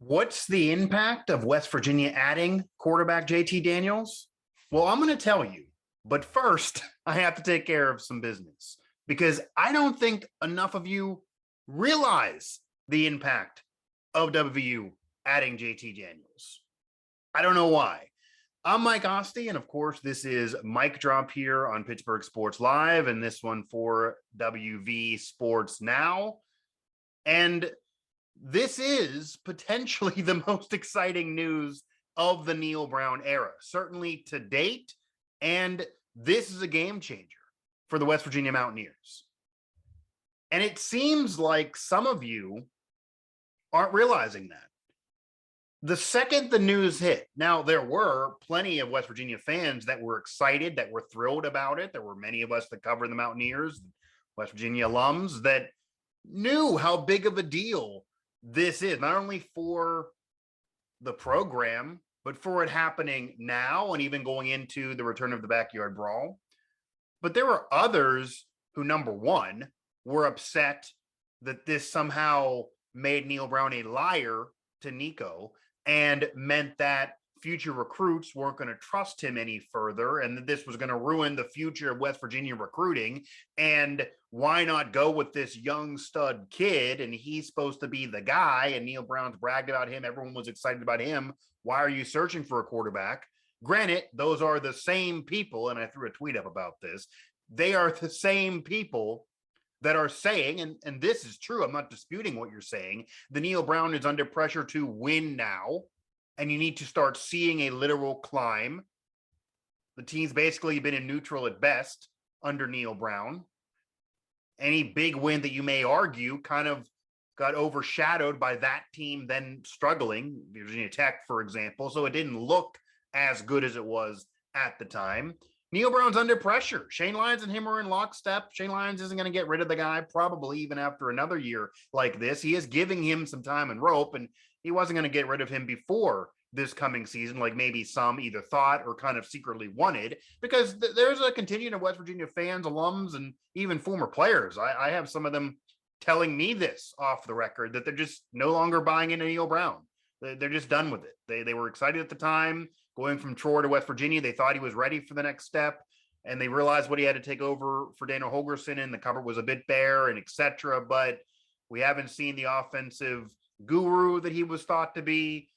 What's the impact of West Virginia adding quarterback JT Daniels? Well, I'm going to tell you. But first, I have to take care of some business because I don't think enough of you realize the impact of WVU adding JT Daniels. I don't know why. I'm Mike Asti, and of course, this is Mike Drop here on Pittsburgh Sports Live, and this one for WV Sports Now. And this is potentially the most exciting news of the Neal Brown era, certainly to date. And this is a game changer for the West Virginia Mountaineers. And it seems like some of you aren't realizing that. The second the news hit, now there were plenty of West Virginia fans that were excited, that were thrilled about it. There were many of us that cover the Mountaineers, West Virginia alums, that knew how big of a deal this is, not only for the program, but for it happening now and even going into the return of the backyard brawl. But there were others who, number one, were upset that this somehow made Neal Brown a liar to Nico and meant that future recruits weren't going to trust him any further and that this was going to ruin the future of West Virginia recruiting. And why not go with this young stud kid? And he's supposed to be the guy. And Neal Brown's bragged about him. Everyone was excited about him. Why are you searching for a quarterback? Granted, those are the same people. And I threw a tweet up about this. They are the same people that are saying, and this is true, I'm not disputing what you're saying, the Neal Brown is under pressure to win now, and you need to start seeing a literal climb. The team's basically been in neutral at best under Neal Brown. Any big win that you may argue kind of got overshadowed by that team then struggling, Virginia Tech, for example, so it didn't look as good as it was at the time. Neal Brown's under pressure. Shane Lyons and him are in lockstep. Shane Lyons isn't going to get rid of the guy, probably even after another year like this. He is giving him some time and rope, and he wasn't going to get rid of him before this coming season, like maybe some either thought or kind of secretly wanted, because there's a contingent of West Virginia fans, alums, and even former players. I have some of them telling me this off the record, that they're just no longer buying into Neal Brown. They're just done with it. They were excited at the time. Going from Troy to West Virginia, they thought he was ready for the next step, and they realized what he had to take over for Daniel Holgerson, and the cupboard was a bit bare, and etc. But we haven't seen the offensive guru that he was thought to be.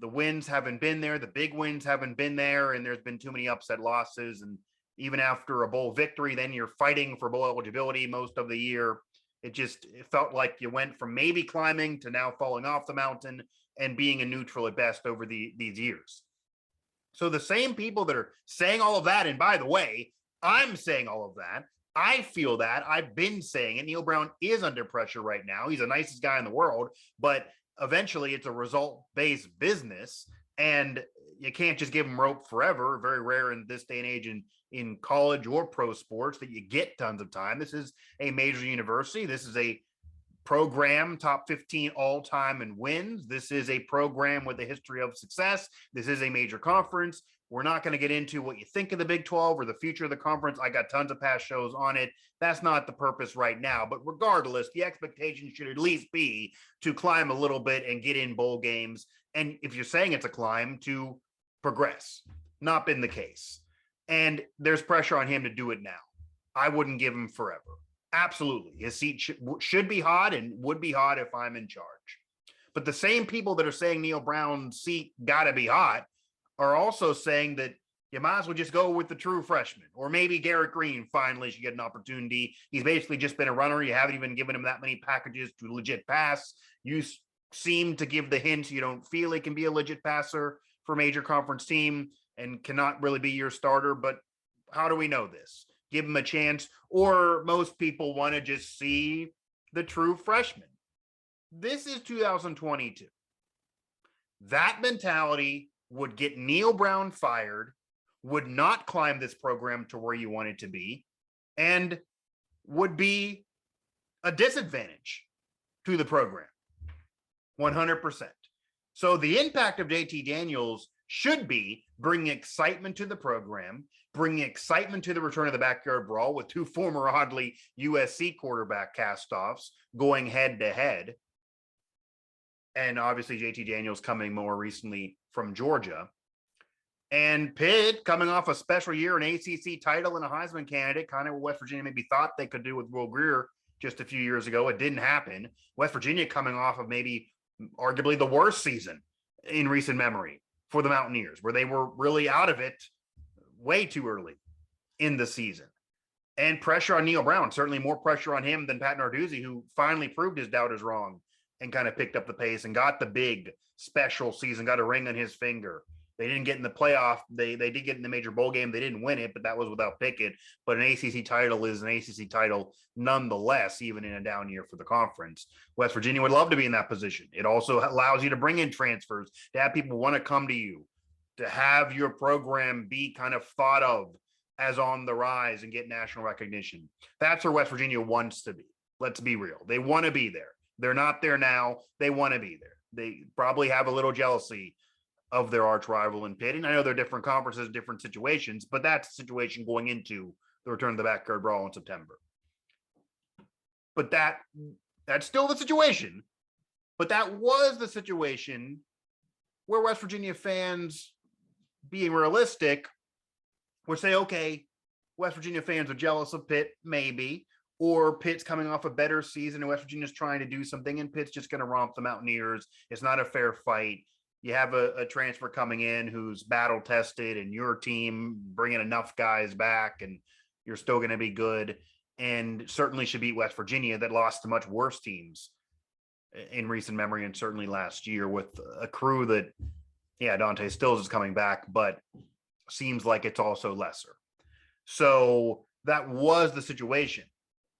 The wins haven't been there. The big wins haven't been there, and there's been too many upset losses. And even after a bowl victory, then you're fighting for bowl eligibility most of the year. It felt like you went from maybe climbing to now falling off the mountain and being a neutral at best over these years. So the same people that are saying all of that, and by the way, I'm saying all of that, I feel that, I've been saying it, Neal Brown is under pressure right now. He's the nicest guy in the world, but eventually it's a result-based business, and you can't just give him rope forever. Very rare in this day and age in college or pro sports that you get tons of time. This is a major university. This is a program, top 15 all-time in wins. This is a program with a history of success. This is a major conference. We're not going to get into what you think of the Big 12 or the future of the conference. I got tons of past shows on it. That's not the purpose right now. But regardless, the expectation should at least be to climb a little bit and get in bowl games. And if you're saying it's a climb, to progress. Not been the case. And there's pressure on him to do it now. I wouldn't give him forever. Absolutely. His seat should be hot and would be hot if I'm in charge. But the same people that are saying Neal Brown's seat got to be hot are also saying that you might as well just go with the true freshman, or maybe Garrett Green finally should get an opportunity. He's basically just been a runner. You haven't even given him that many packages to legit pass. You seem to give the hints you don't feel he can be a legit passer for a major conference team and cannot really be your starter. But how do we know this? Give him a chance, or most people want to just see the true freshman. This is 2022. That mentality would get Neal Brown fired, would not climb this program to where you want it to be, and would be a disadvantage to the program. 100%. So the impact of JT Daniels should be bringing excitement to the program, bringing excitement to the return of the backyard brawl with two former oddly USC quarterback castoffs going head to head. and obviously JT Daniels coming more recently from Georgia. And Pitt coming off a special year, an ACC title and a Heisman candidate, kind of what West Virginia maybe thought they could do with Will Grier just a few years ago. It didn't happen. West Virginia coming off of maybe arguably the worst season in recent memory for the Mountaineers, where they were really out of it way too early in the season. And pressure on Neal Brown, certainly more pressure on him than Pat Narduzzi, who finally proved his doubters wrong and kind of picked up the pace and got the big special season, got a ring on his finger. They didn't get in the playoff. They did get in the major bowl game. They didn't win it, but that was without Pickett. But an ACC title is an ACC title nonetheless, even in a down year for the conference. West Virginia would love to be in that position. It also allows you to bring in transfers, to have people want to come to you, to have your program be kind of thought of as on the rise and get national recognition. That's where West Virginia wants to be. Let's be real. They want to be there. They're not there now. They want to be there. They probably have a little jealousy of their arch rival in Pitt. And I know they're different conferences, different situations, but that's the situation going into the return of the backyard brawl in September. But that's still the situation. But that was the situation where West Virginia fans, being realistic, would say, okay, West Virginia fans are jealous of Pitt, maybe, or Pitt's coming off a better season and West Virginia's trying to do something and Pitt's just going to romp the Mountaineers. It's not a fair fight. You have a transfer coming in who's battle tested and your team bringing enough guys back and you're still going to be good and certainly should beat West Virginia that lost to much worse teams in recent memory and certainly last year with a crew that, yeah, Dante Stills is coming back, but seems like it's also lesser. So that was the situation.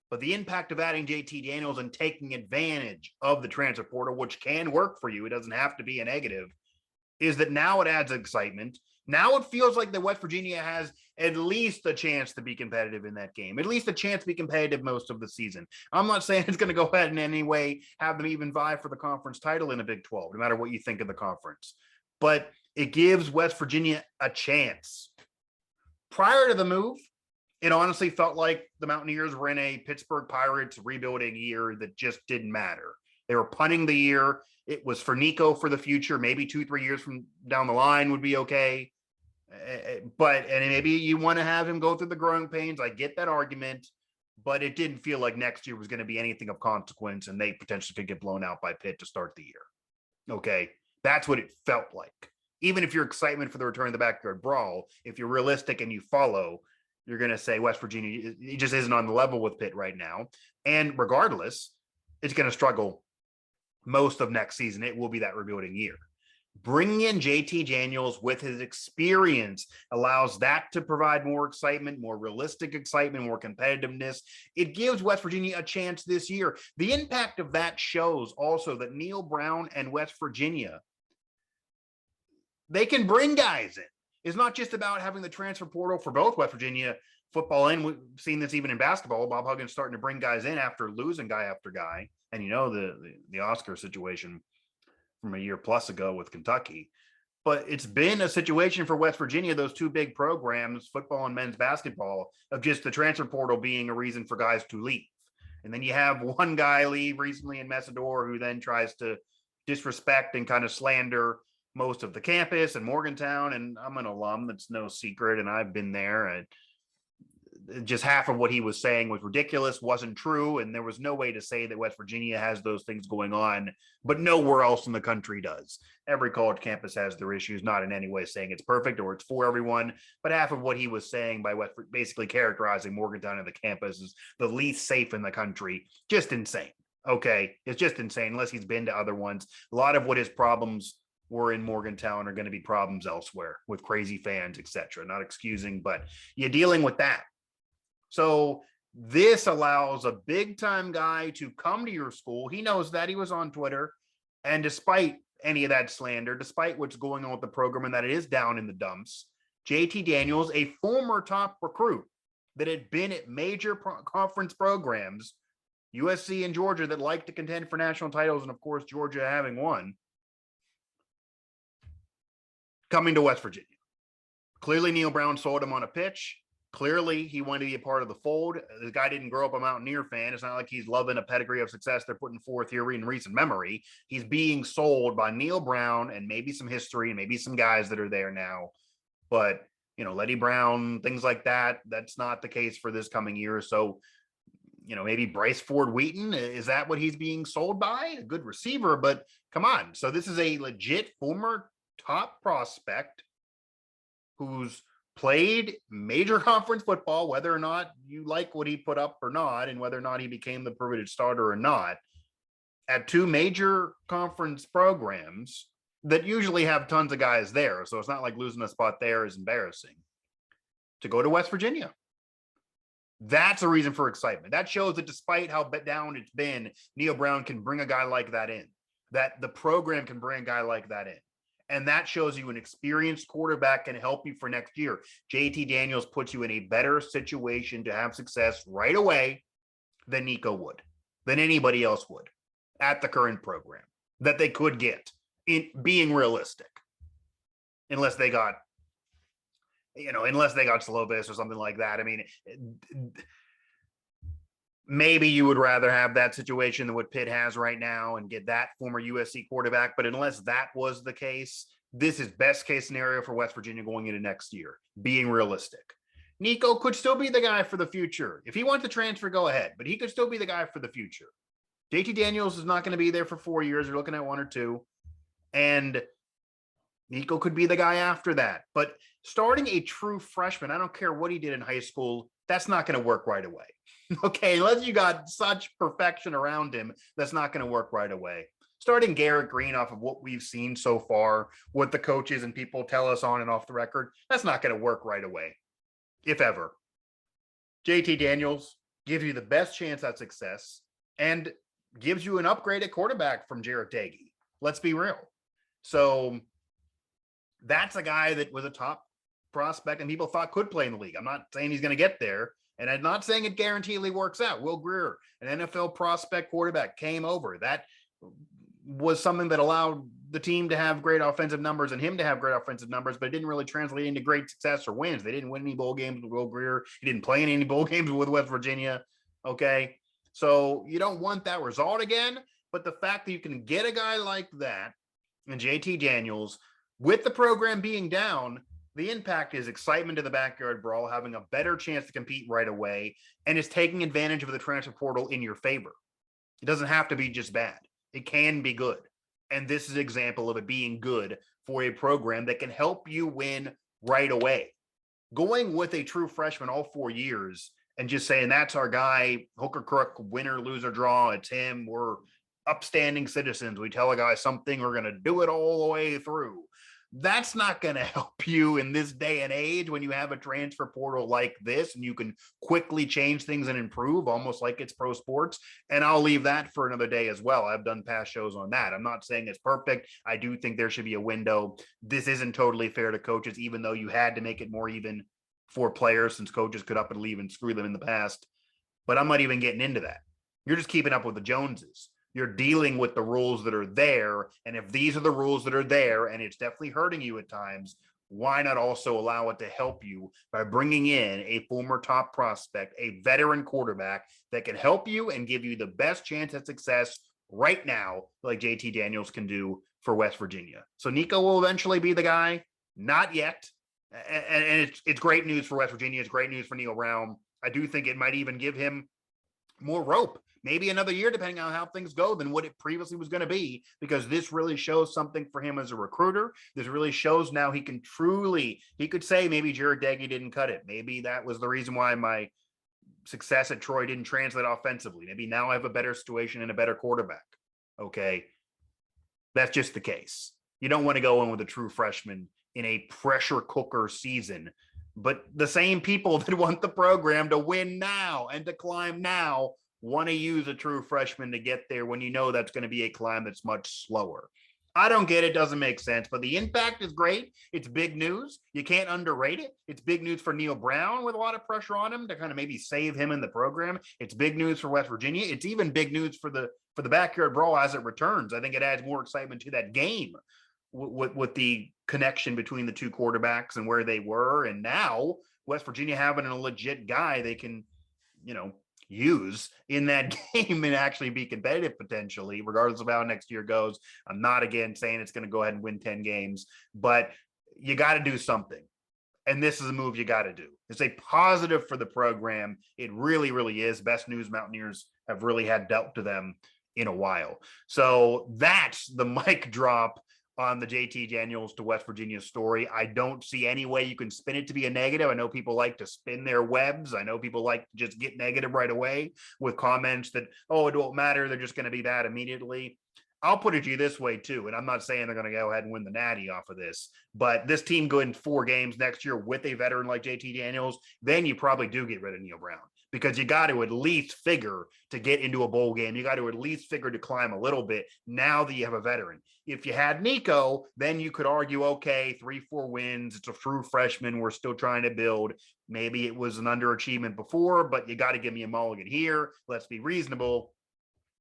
But the impact of adding JT Daniels and taking advantage of the transfer portal, which can work for you, it doesn't have to be a negative, is that now it adds excitement. Now it feels like that West Virginia has at least a chance to be competitive in that game, at least a chance to be competitive most of the season. I'm not saying it's going to go ahead in any way have them even vie for the conference title in the Big 12, no matter what you think of the conference. But it gives West Virginia a chance. Prior to the move, it honestly felt like the Mountaineers were in a Pittsburgh Pirates rebuilding year that just didn't matter. They were punting the year. It was for Nico for the future. Maybe 2-3 years from down the line would be okay. But maybe you want to have him go through the growing pains. I get that argument, but it didn't feel like next year was going to be anything of consequence and they potentially could get blown out by Pitt to start the year. Okay. That's what it felt like. Even if you're excitement for the return of the backyard brawl, if you're realistic and you follow, you're going to say West Virginia, it just isn't on the level with Pitt right now. And regardless, it's going to struggle most of next season. It will be that rebuilding year. Bringing in JT Daniels with his experience allows that to provide more excitement, more realistic excitement, more competitiveness. It gives West Virginia a chance this year. The impact of that shows also that Neal Brown and West Virginia, they can bring guys in. It's not just about having the transfer portal for both West Virginia football and we've seen this even in basketball. Bob Huggins starting to bring guys in after losing guy after guy. And you know, the Oscar situation from a year plus ago with Kentucky. But it's been a situation for West Virginia, those two big programs, football and men's basketball, of just the transfer portal being a reason for guys to leave. And then you have one guy leave recently in Messidor who then tries to disrespect and kind of slander most of the campus and Morgantown. And I'm an alum, that's no secret. And I've been there, and just half of what he was saying was ridiculous, wasn't true. And there was no way to say that West Virginia has those things going on, but nowhere else in the country does. Every college campus has their issues, not in any way saying it's perfect or it's for everyone, but half of what he was saying by basically characterizing Morgantown and the campus as the least safe in the country, just insane. Okay. It's just insane unless he's been to other ones. A lot of what his problems were in Morgantown are going to be problems elsewhere with crazy fans, etc. Not excusing, but you're dealing with that. So this allows a big time guy to come to your school. He knows that. He was on Twitter. And despite any of that slander, despite what's going on with the program and that it is down in the dumps, JT Daniels, a former top recruit that had been at major conference programs, USC and Georgia, that like to contend for national titles, and of course, Georgia having won, coming to West Virginia. Clearly, Neal Brown sold him on a pitch. Clearly, he wanted to be a part of the fold. The guy didn't grow up a Mountaineer fan. It's not like he's loving a pedigree of success they're putting forth here in recent memory. He's being sold by Neal Brown and maybe some history and maybe some guys that are there now. But, Letty Brown, things like that, that's not the case for this coming year. So, maybe Bryce Ford Wheaton, is that what he's being sold by? A good receiver, but come on. So this is a legit former top prospect who's played major conference football, whether or not you like what he put up or not, and whether or not he became the privileged starter or not, at two major conference programs that usually have tons of guys there. So it's not like losing a spot there is embarrassing. To go to West Virginia. That's a reason for excitement. That shows that despite how down it's been, Neal Brown can bring a guy like that in, that the program can bring a guy like that in. And that shows you an experienced quarterback can help you for next year. JT Daniels puts you in a better situation to have success right away than Nico would, than anybody else would at the current program that they could get, in being realistic. Unless they got Slovis or something like that. I mean, maybe you would rather have that situation than what Pitt has right now and get that former USC quarterback. But unless that was the case, this is best case scenario for West Virginia going into next year, being realistic. Nico could still be the guy for the future. If he wants to transfer, go ahead, but he could still be the guy for the future. JT Daniels is not going to be there for 4 years. You're looking at 1 or 2. And Nico could be the guy after that. But starting a true freshman, I don't care what he did in high school, that's not going to work right away. Okay, unless you got such perfection around him, that's not going to work right away. Starting Garrett Green off of what we've seen so far, what the coaches and people tell us on and off the record, that's not going to work right away, if ever. JT Daniels gives you the best chance at success and gives you an upgraded quarterback from Jarrett Dagey. Let's be real. So that's a guy that was a top prospect and people thought could play in the league. I'm not saying he's going to get there, and I'm not saying it guaranteedly works out. Will Grier, an NFL prospect quarterback, came over. That was something that allowed the team to have great offensive numbers and him to have great offensive numbers, but it didn't really translate into great success or wins. They didn't win any bowl games with Will Grier. He didn't play in any bowl games with West Virginia. Okay. So you don't want that result again, but the fact that you can get a guy like that and JT Daniels with the program being down, the impact is excitement to the backyard brawl, having a better chance to compete right away, and is taking advantage of the transfer portal in your favor. It doesn't have to be just bad. It can be good. And this is an example of it being good for a program that can help you win right away. Going with a true freshman all 4 years and just saying, that's our guy, hook or crook, winner, loser, draw, it's him. We're upstanding citizens. We tell a guy something, we're going to do it all the way through. That's not going to help you in this day and age when you have a transfer portal like this and you can quickly change things and improve, almost like it's pro sports. And I'll leave that for another day as well. I've done past shows on that. I'm not saying it's perfect. I do think there should be a window. This isn't totally fair to coaches, even though you had to make it more even for players since coaches could up and leave and screw them in the past. But I'm not even getting into that. You're just keeping up with the Joneses. You're dealing with the rules that are there. And if these are the rules that are there and it's definitely hurting you at times, why not also allow it to help you by bringing in a former top prospect, a veteran quarterback that can help you and give you the best chance at success right now, like JT Daniels can do for West Virginia. So Nico will eventually be the guy. Not yet. And it's great news for West Virginia. It's great news for Neal Brown. I do think it might even give him more rope, maybe another year, depending on how things go, than what it previously was going to be, because this really shows something for him as a recruiter. This really shows now he can truly, he could say maybe Jarrett Dagey didn't cut it. Maybe that was the reason why my success at Troy didn't translate offensively. Maybe now I have a better situation and a better quarterback. Okay. That's just the case. You don't want to go in with a true freshman in a pressure cooker season, but the same people that want the program to win now and to climb now want to use a true freshman to get there when you know that's going to be a climb that's much slower. I don't get it. Doesn't make sense, but the impact is great. It's big news. You can't underrate it. It's big news for Neal Brown with a lot of pressure on him to kind of maybe save him in the program. It's big news for West Virginia. It's even big news for the backyard brawl as it returns. I think it adds more excitement to that game with the connection between the two quarterbacks and where they were. And now West Virginia having a legit guy they can, use in that game and actually be competitive potentially, regardless of how next year goes. I'm not again saying it's going to go ahead and win 10 games, but you got to do something. And this is a move you got to do. It's a positive for the program. It really, really is. Best news Mountaineers have really had dealt to them in a while. So that's the mic drop on the JT Daniels to West Virginia story. I don't see any way you can spin it to be a negative. I know people like to spin their webs. I know people like to just get negative right away with comments that, oh, it won't matter. They're just going to be bad immediately. I'll put it to you this way too, and I'm not saying they're going to go ahead and win the Natty off of this, but this team going 4 games next year with a veteran like JT Daniels, then you probably do get rid of Neal Brown, because you got to at least figure to get into a bowl game. You got to at least figure to climb a little bit now that you have a veteran. If you had Nico, then you could argue, okay, 3-4 wins. It's a true freshman. We're still trying to build. Maybe it was an underachievement before, but you got to give me a mulligan here. Let's be reasonable.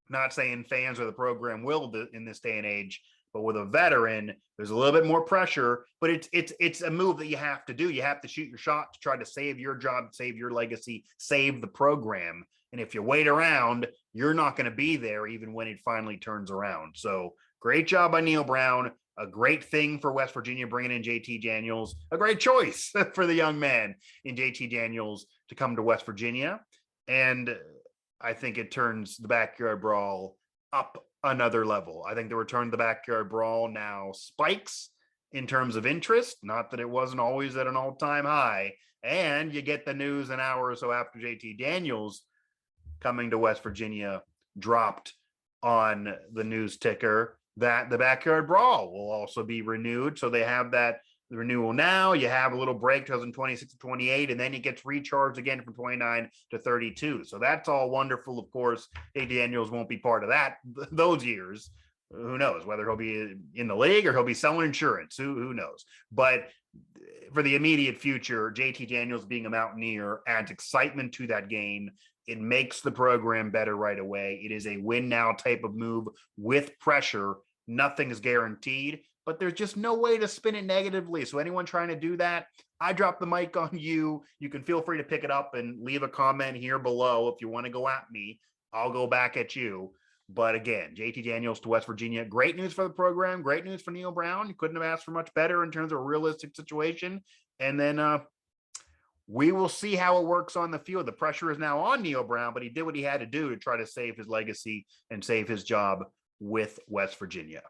Not saying fans or the program will in this day and age, but with a veteran, there's a little bit more pressure, but it's a move that you have to do. You have to shoot your shot to try to save your job, save your legacy, save the program. And if you wait around, you're not going to be there even when it finally turns around. So great job by Neal Brown. A great thing for West Virginia bringing in JT Daniels. A great choice for the young man in JT Daniels to come to West Virginia. And I think it turns the Backyard Brawl up another level. I think the return to the Backyard Brawl now spikes in terms of interest. Not that it wasn't always at an all-time high. And you get the news an hour or so after JT Daniels coming to West Virginia dropped on the news ticker that the Backyard Brawl will also be renewed. So they have that the renewal now. You have a little break 2026 to 28, and then it gets recharged again from 29 to 32. So that's all wonderful. Of course, A. Daniels won't be part of those years. Who knows whether he'll be in the league or he'll be selling insurance? Who knows? But for the immediate future, JT Daniels being a Mountaineer adds excitement to that game. It makes the program better right away. It is a win now type of move with pressure. Nothing is guaranteed, but there's just no way to spin it negatively. So anyone trying to do that, I drop the mic on you. You can feel free to pick it up and leave a comment here below if you want to go at me. I'll go back at you. But again, JT Daniels to West Virginia. Great news for the program. Great news for Neal Brown. You couldn't have asked for much better in terms of a realistic situation. And then we will see how it works on the field. The pressure is now on Neal Brown, but he did what he had to do to try to save his legacy and save his job with West Virginia.